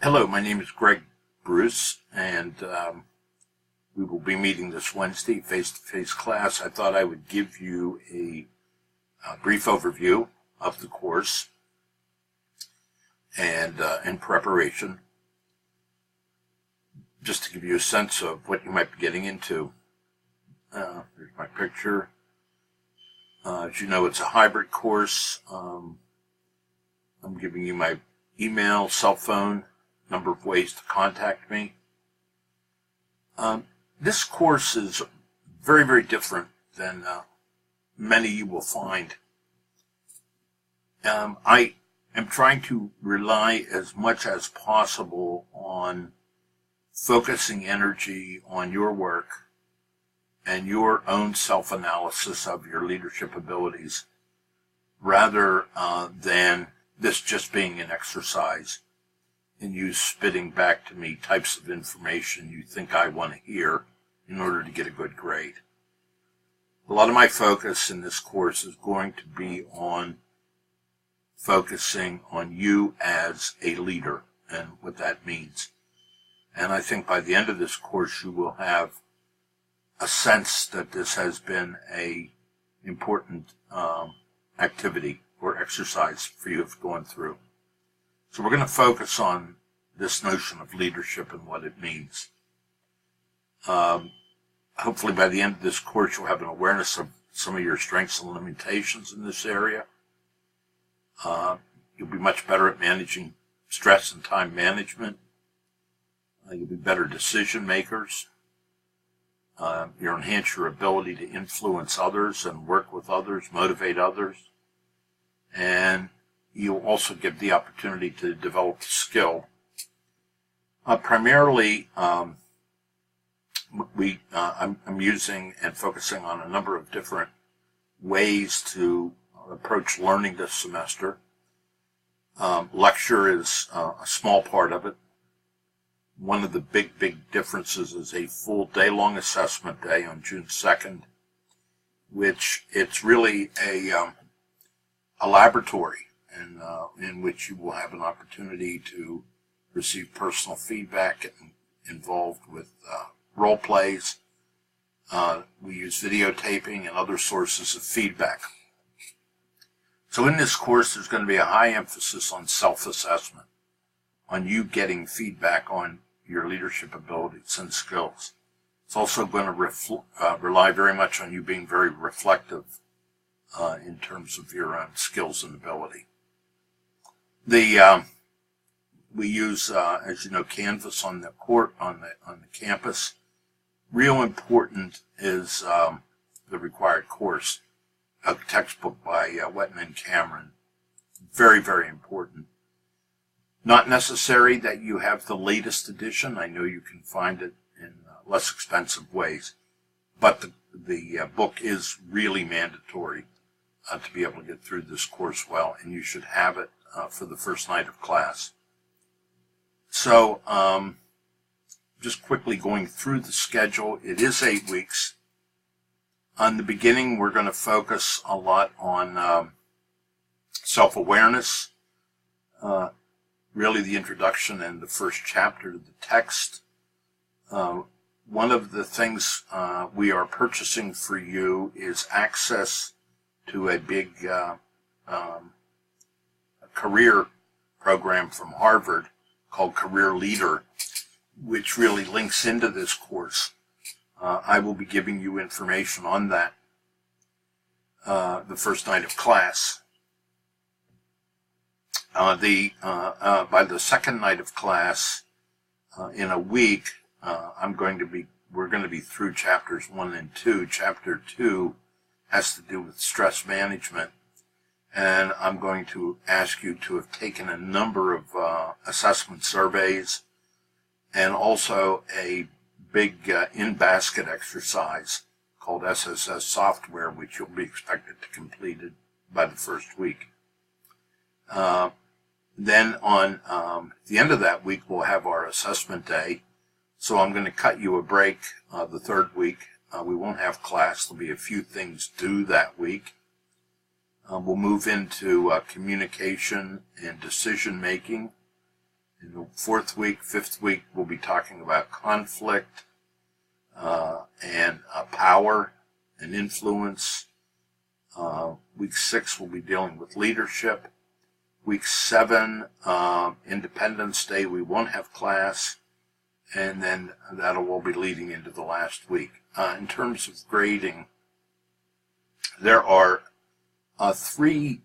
Hello, my name is Greg Bruce, and we will be meeting this Wednesday, face-to-face class. I thought I would give you a brief overview of the course and in preparation, just to give you a sense of what you might be getting into. Here's my picture. As you know, it's a hybrid course. I'm giving you my email, cell phone, number of ways to contact me. This course is very, very different than many you will find. I am trying to rely as much as possible on focusing energy on your work and your own self-analysis of your leadership abilities rather than this just being an exercise and you spitting back to me types of information you think I want to hear in order to get a good grade. A lot of my focus in this course is going to be on focusing on you as a leader and what that means. And I think by the end of this course you will have a sense that this has been a important activity or exercise for you to have gone through. So we're going to focus on this notion of leadership and what it means. Hopefully by the end of this course you'll have an awareness of some of your strengths and limitations in this area. You'll be much better at managing stress and time management. You'll be better decision makers. You'll enhance your ability to influence others and work with others, motivate others. And you'll also get the opportunity to develop skill. Primarily, I'm using and focusing on a number of different ways to approach learning this semester. Lecture is a small part of it. One of the big differences is a full day-long assessment day on June 2nd, which it's really a laboratory in which you will have an opportunity to receive personal feedback and involved with role plays. We use videotaping and other sources of feedback. So in this course, there's going to be a high emphasis on self-assessment, on you getting feedback on your leadership abilities and skills. It's also going to rely very much on you being very reflective in terms of your own skills and ability. We use, as you know, Canvas on the campus. Real important is the required course, a textbook by Wetton and Cameron. Very, very important. Not necessary that you have the latest edition. I know you can find it in less expensive ways, but the book is really mandatory to be able to get through this course well, and you should have it for the first night of class. So just quickly going through the schedule, it is 8 weeks. On the beginning, we're going to focus a lot on self-awareness, really the introduction and the first chapter to the text. One of the things we are purchasing for you is access to a big career program from Harvard called Career Leader, which really links into this course. I will be giving you information on that the first night of class. By the second night of class, in a week, we're going to be through chapters 1 and 2. Chapter 2 has to do with stress management, and I'm going to ask you to have taken a number of assessment surveys and also a big in-basket exercise called SSS software, which you'll be expected to complete it by the first week. Then on the end of that week, we'll have our assessment day. So I'm going to cut you a break the third week. We won't have class. There'll be a few things due that week. We'll move into communication and decision making. In the fourth week, fifth week, we'll be talking about conflict and power and influence. Week 6, we'll be dealing with leadership. Week 7, Independence Day, we won't have class. And then that'll all be leading into the last week. In terms of grading, there are three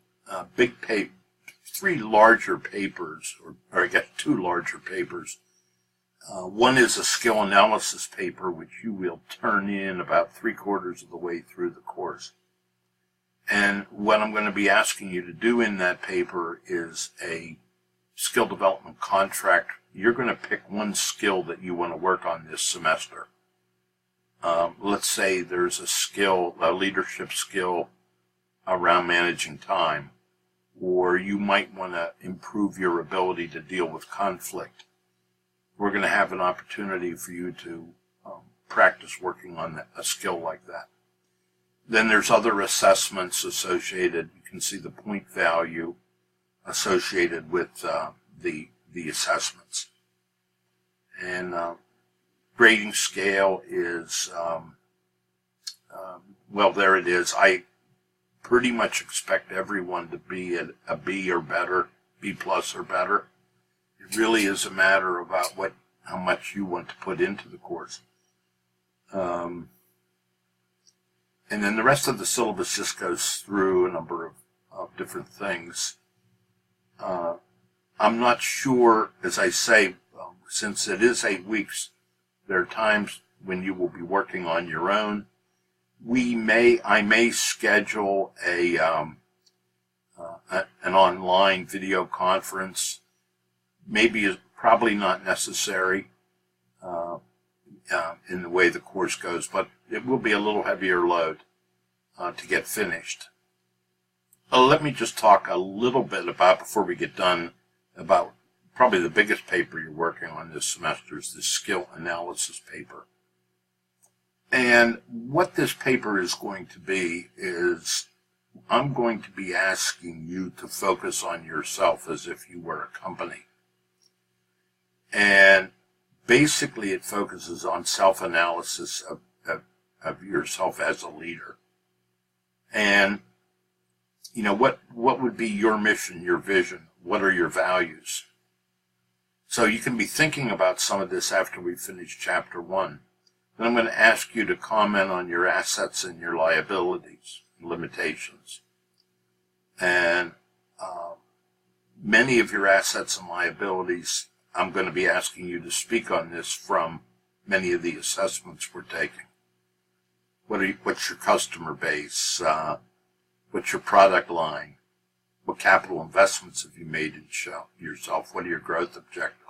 larger papers, or I guess 2 larger papers. One is a skill analysis paper, which you will turn in about 3/4 of the way through the course. And what I'm going to be asking you to do in that paper is a skill development contract. You're going to pick one skill that you want to work on this semester. Let's say there's a leadership skill around managing time, or you might want to improve your ability to deal with conflict. We're going to have an opportunity for you to practice working on a skill like that. Then there's other assessments associated. You can see the point value associated with the assessments. And grading scale is, well, there it is. I pretty much expect everyone to be at a B or better, B plus or better. It really is a matter about how much you want to put into the course. And then the rest of the syllabus just goes through a number of different things. I'm not sure, as I say, since it is 8 weeks, there are times when you will be working on your own. I may schedule an online video conference. Maybe it's probably not necessary in the way the course goes, but it will be a little heavier load to get finished. Let me just talk a little bit about, before we get done, about probably the biggest paper you're working on this semester is this skill analysis paper. And what this paper is going to be is I'm going to be asking you to focus on yourself as if you were a company. And basically it focuses on self-analysis of yourself as a leader. And, you know, what would be your mission, your vision? What are your values? So you can be thinking about some of this after we finish chapter 1. Then I'm going to ask you to comment on your assets and your liabilities, limitations. And many of your assets and liabilities, I'm going to be asking you to speak on this from many of the assessments we're taking. What's your customer base? What's your product line? What capital investments have you made in yourself? What are your growth objectives?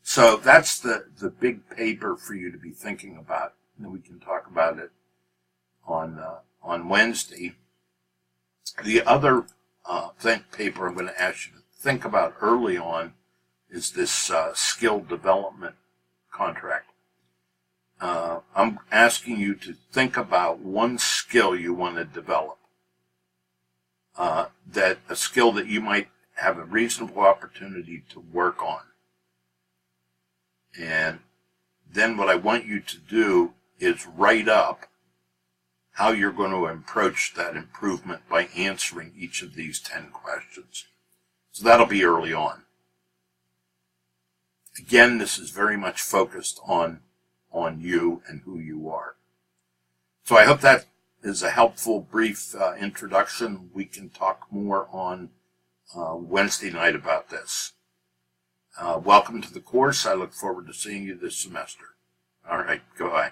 So that's the big paper for you to be thinking about. And we can talk about it on Wednesday. The other paper I'm going to ask you to think about early on is this skill development contract. I'm asking you to think about one skill you want to develop. That a skill that you might have a reasonable opportunity to work on. And then what I want you to do is write up how you're going to approach that improvement by answering each of these 10 questions. So that'll be early on. Again, this is very much focused on you and who you are. So I hope that is a helpful, brief introduction. We can talk more on Wednesday night about this. Welcome to the course. I look forward to seeing you this semester. All right, goodbye.